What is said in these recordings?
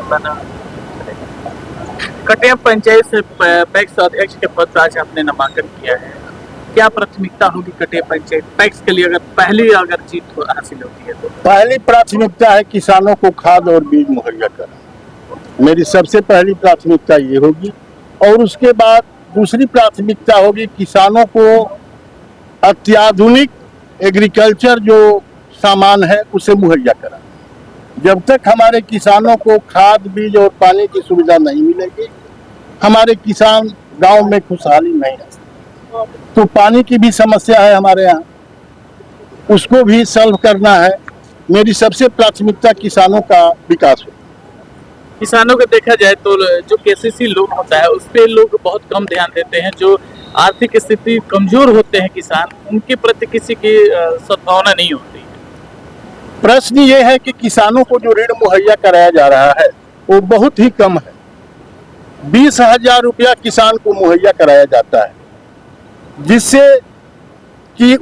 बना। कटिया पंचायत से पैक्स अध्यक्ष के पद पर आज आपने नामांकन किया है, क्या प्राथमिकता होगी कटिया पंचायत पैक्स के लिए अगर जीत हासिल होती है तो? पहली प्राथमिकता है किसानों को खाद और बीज मुहैया करना। मेरी सबसे पहली प्राथमिकता ये होगी और उसके बाद दूसरी प्राथमिकता होगी किसानों को अत्याधुनिक एग्रीकल्चर जो सामान है उसे मुहैया कराना। जब तक हमारे किसानों को खाद बीज और पानी की सुविधा नहीं मिलेगी, हमारे किसान गांव में खुशहाली नहीं आ सकते। तो पानी की भी समस्या है हमारे यहाँ, उसको भी सॉल्व करना है। मेरी सबसे प्राथमिकता किसानों का विकास हो। किसानों को देखा जाए तो जो केसीसी लोन होता है उस पे लोग बहुत कम ध्यान देते हैं। जो आर्थिक स्थिति कमजोर होते हैं किसान, उनके प्रति किसी की सद्भावना नहीं होती। प्रश्न ये है कि किसानों को जो ऋण मुहैया कराया जा रहा है वो बहुत ही कम है। 20,000 रुपया किसान को मुहैया कराया जाता है, जिससे कि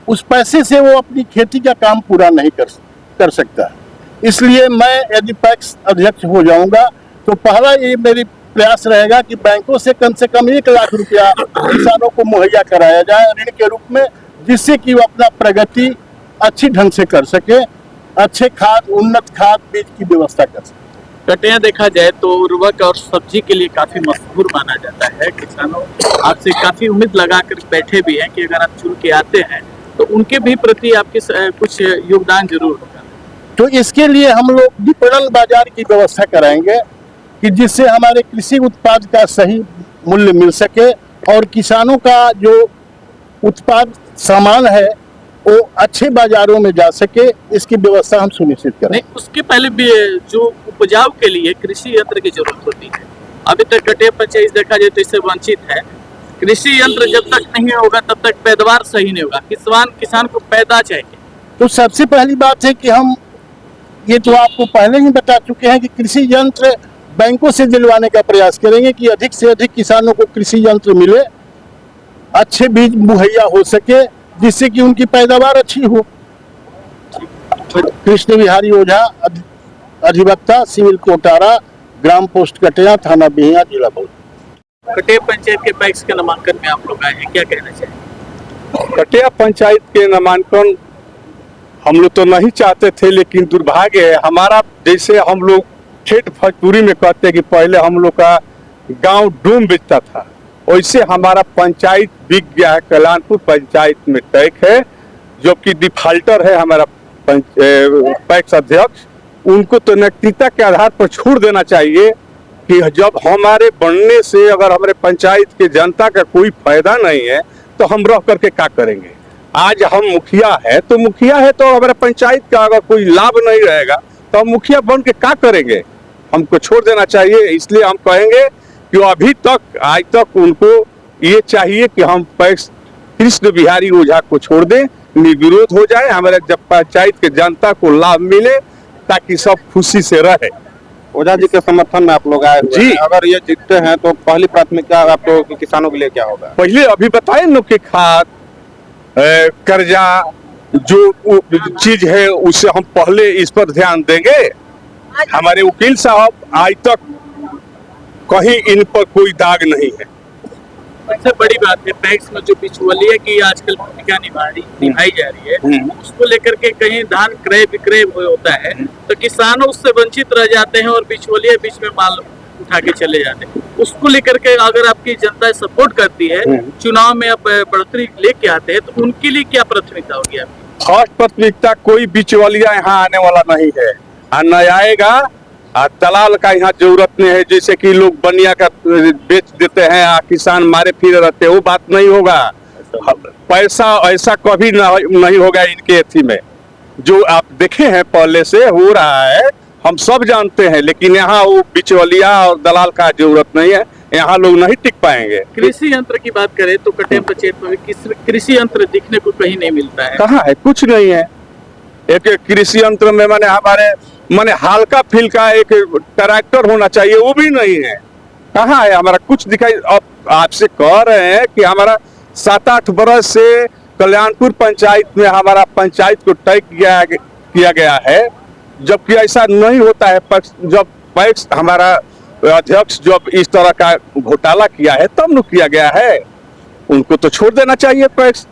उस पैसे से वो अपनी खेती का काम पूरा नहीं कर सकता है। इसलिए मैं यदि पैक्स अध्यक्ष हो जाऊंगा तो पहला ये मेरी प्रयास रहेगा कि बैंकों से कम 1 लाख रुपया किसानों को मुहैया कराया जाए ऋण के रूप में, जिससे कि वो अपना प्रगति अच्छी ढंग से कर सके, अच्छे खाद उन्नत खाद बीज की व्यवस्था कर सके। कटिया देखा जाए तो उर्वरक और सब्जी के लिए काफी मशहूर माना जाता है। किसानों आपसे काफी उम्मीद लगाकर बैठे भी हैं कि अगर आप चुन के आते हैं तो उनके भी प्रति आपके कुछ योगदान जरूर होगा। तो इसके लिए हम लोग विपणन बाजार की व्यवस्था कराएंगे कि जिससे हमारे कृषि उत्पाद का सही मूल्य मिल सके और किसानों का जो उत्पाद सामान है वो अच्छे बाजारों में जा सके, इसकी व्यवस्था हम सुनिश्चित करें। नहीं, उसके पहले भी जो उपजाऊ के लिए कृषि यंत्र की जरूरत होती है। अभी तक कटिया पंचायत देखा जाए तो इससे वंचित है। कृषि यंत्र जब तक नहीं होगा तब तक पैदावार सही नहीं होगा। किसान को पैदा चाहिए। तो सबसे पहली बात है कि हम ये तो आपको पहले ही बता चुके हैं कि कृषि यंत्र बैंकों से दिलवाने का प्रयास करेंगे कि अधिक से अधिक किसानों को कृषि यंत्र मिले, अच्छे बीज मुहैया हो सके, जिससे कि उनकी पैदावार अच्छी हो। कृष्ण बिहारी ओझा, अधिवक्ता, सिविल कोटारा, ग्राम पोस्ट कटिया, थाना बिहिया, जिला बौद्ध। कटिया पंचायत के पैक्स के नामांकन में आप लोग आए हैं, क्या कहना चाहिए? कटिया पंचायत के नामांकन हम लोग तो नहीं चाहते थे, लेकिन दुर्भाग्य है हमारा, जैसे हम लोग ठेठ भोजपुरी में कहते हैं कि पहले हम लोग का गांव डूम बिकता था, वैसे हमारा पंचायत बिक गया है। कल्याणपुर पंचायत में टैक है, जो कि डिफाल्टर है हमारा पैक्स अध्यक्ष। उनको तो नैतिकता के आधार पर छोड़ देना चाहिए कि जब हमारे बनने से अगर हमारे पंचायत के जनता का कोई फायदा नहीं है तो हम रह करके क्या करेंगे। आज हम मुखिया है तो हमारे पंचायत का अगर कोई लाभ नहीं रहेगा तो हम मुखिया बन के क्या करेंगे। हमको छोड़ देना चाहिए। इसलिए हम कहेंगे कि अभी तक आज तक उनको ये चाहिए कि हम पैक्स कृष्ण बिहारी ओझा को छोड़ दें, निर्विरोध हो जाए, हमारे जब पंचायत के जनता को लाभ मिले ताकि सब खुशी से रहे। ओझा जी के समर्थन में आप लोग आए हुए जी। हैं। अगर ये जीतते हैं तो पहली प्राथमिकता आप लोगों की किसानों के लिए क्या होगा? पहले अभी बताए न कि खाद कर्जा जो चीज है उसे हम पहले इस पर ध्यान देंगे। हमारे वकील साहब आज तक कहीं इन पर कोई दाग नहीं है। सबसे बड़ी बात है पैक्स में जो बिचौलिया की आजकल भूमिका निभाई जा रही है, उसको लेकर के कहीं धान क्रय विक्रय होता है तो किसानों उससे वंचित रह जाते हैं और बिचौलिया बीच में माल उठा के चले जाते हैं। उसको लेकर के अगर आपकी जनता सपोर्ट करती है, चुनाव में आप बढ़ोतरी लेके आते हैं, तो उनके लिए क्या प्राथमिकता होगी आपकी? फर्स्ट प्राथमिकता कोई बिचौलिया यहाँ आने वाला नहीं है, न आएगा। दलाल का यहाँ जरूरत नहीं है, जैसे कि लोग बनिया का बेच देते हैं, किसान मारे फिर रहते हैं, वो बात नहीं होगा। पैसा ऐसा कभी नहीं होगा इनके एथी में। जो आप देखे हैं पहले से हो रहा है, हम सब जानते हैं, लेकिन यहाँ वो बिचौलिया और दलाल का जरूरत नहीं है। यहाँ लोग नहीं टिक पाएंगे। कृषि यंत्र की बात करें तो कटिया पंचायत में कृषि यंत्र दिखने को कहीं नहीं मिलता है। कहाँ है? कुछ नहीं है। एक कृषि यंत्र में माने हल्का फिल्का एक ट्रैक्टर होना चाहिए, वो भी नहीं है। कहाँ है हमारा? कुछ दिखाई। अब आपसे कह रहे हैं कि हमारा 7-8 बरस से कल्याणपुर पंचायत में हमारा पंचायत को तय किया गया है, जबकि ऐसा नहीं होता है। जब पैक्स हमारा अध्यक्ष जब इस तरह का घोटाला किया है तब न किया गया है, उनको तो छोड़ देना चाहिए पैक्स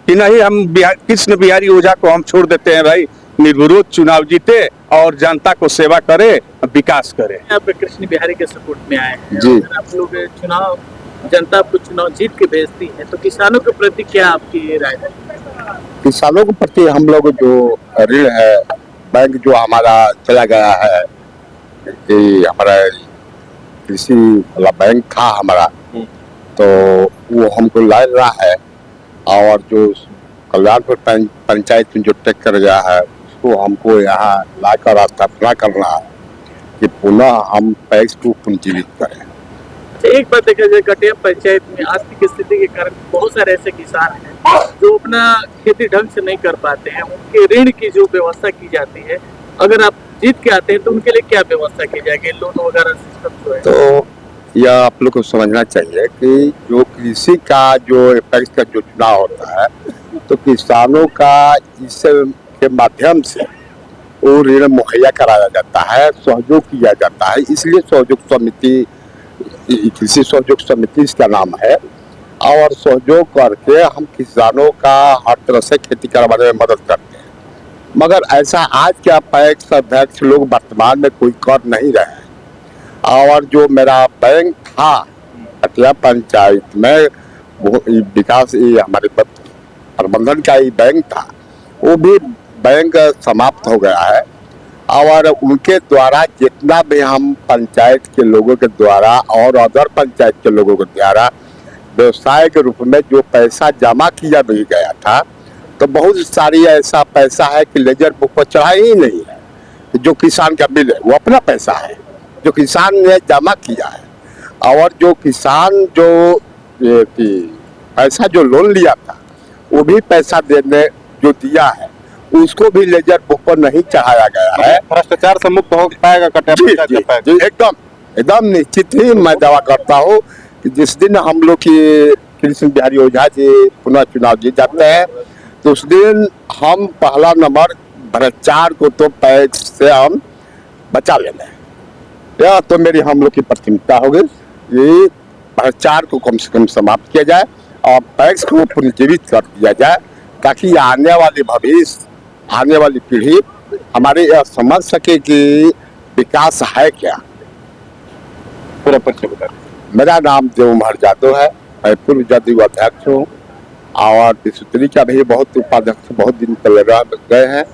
कि नहीं, हम कृष्ण बिहारी ओझा को हम छोड़ देते हैं भाई, निर्विरोध चुनाव जीते और जनता को सेवा करे, विकास करे। आप कृष्ण बिहारी के सपोर्ट में आए हैं, जी। अगर आप लोग चुनाव, जनता आपको चुनाव जीत के भेजती है तो किसानों के प्रति क्या आपकी राय है? किसानों के प्रति हम लोग जो ऋण है, बैंक जो हमारा चला गया है, कि हमारा कृषि वाला बैंक था हमारा, तो वो हमको ला रहा है, और जो कल्याणपुर पंचायत में जो टेक कर गया है उसको हमको यहाँ लाकर स्थापना करना है कि पुनः हम पैक्स को पुनर्जीवित करें। एक बात देखा जाए, कटिया पंचायत में आर्थिक स्थिति के कारण बहुत सारे ऐसे किसान हैं जो अपना खेती ढंग से नहीं कर पाते हैं, उनके ऋण की जो व्यवस्था की जाती है, अगर आप जीत के आते हैं तो उनके लिए क्या व्यवस्था की जाएगी, लोन वगैरह सिस्टम जो है? तो यह आप लोग को समझना चाहिए कि जो कृषि का जो पैक्स का जो चुनाव होता है, तो किसानों का इसके माध्यम से वो ऋण मुहैया कराया जाता है, सहयोग किया जाता है। इसलिए सहयोग समिति, कृषि सहयोग समिति इसका नाम है, और सहयोग करके हम किसानों का हर तरह से खेती करवाने में मदद करते हैं। मगर ऐसा आज क्या पैक्स अध्यक्ष लोग वर्तमान में कोई कर नहीं रहे हैं। और जो मेरा बैंक था कटिया पंचायत में, वो विकास हमारे प्रबंधन का ही बैंक था, वो भी बैंक समाप्त हो गया है। और उनके द्वारा जितना भी हम पंचायत के लोगों के द्वारा और अदर पंचायत के लोगों के द्वारा व्यवसाय के रूप में जो पैसा जमा किया भी गया था, तो बहुत सारी ऐसा पैसा है कि लेजर बुक पर चढ़ा ही नहीं है। जो किसान का बिल है वो अपना पैसा है जो किसान ने जमा किया है, और जो किसान जो पैसा जो लोन लिया था वो भी पैसा देने जो दिया है उसको भी लेजर बुक पर नहीं चढ़ाया गया है। भ्रष्टाचार से मुक्त हो पाएगा कटिया पंचायत का पैक्स? एकदम निश्चित ही मैं दावा करता हूँ कि जिस दिन हम लोग की कृष्ण बिहारी ओझा जी पुनः चुनाव जीत जाते हैं, तो उस दिन हम पहला नंबर भ्रष्टाचार को तो पैक्स से हम बचा लेना है। यह तो मेरी हम लोग की प्राथमिकता होगी, ये भ्रष्टाचार को कम से कम समाप्त किया जाए और पैक्स को पुनर्जीवित कर दिया जाए, ताकि आने वाली भविष्य, आने वाली पीढ़ी हमारे यह समझ सके कि विकास है क्या। पूरा परिचय बता दीजिए। मेरा नाम देवमहर जादव है, मैं पूर्व जदयू अध्यक्ष हूँ, और विश्वतरी का भी बहुत उपाध्यक्ष बहुत दिन पहले रह गए हैं।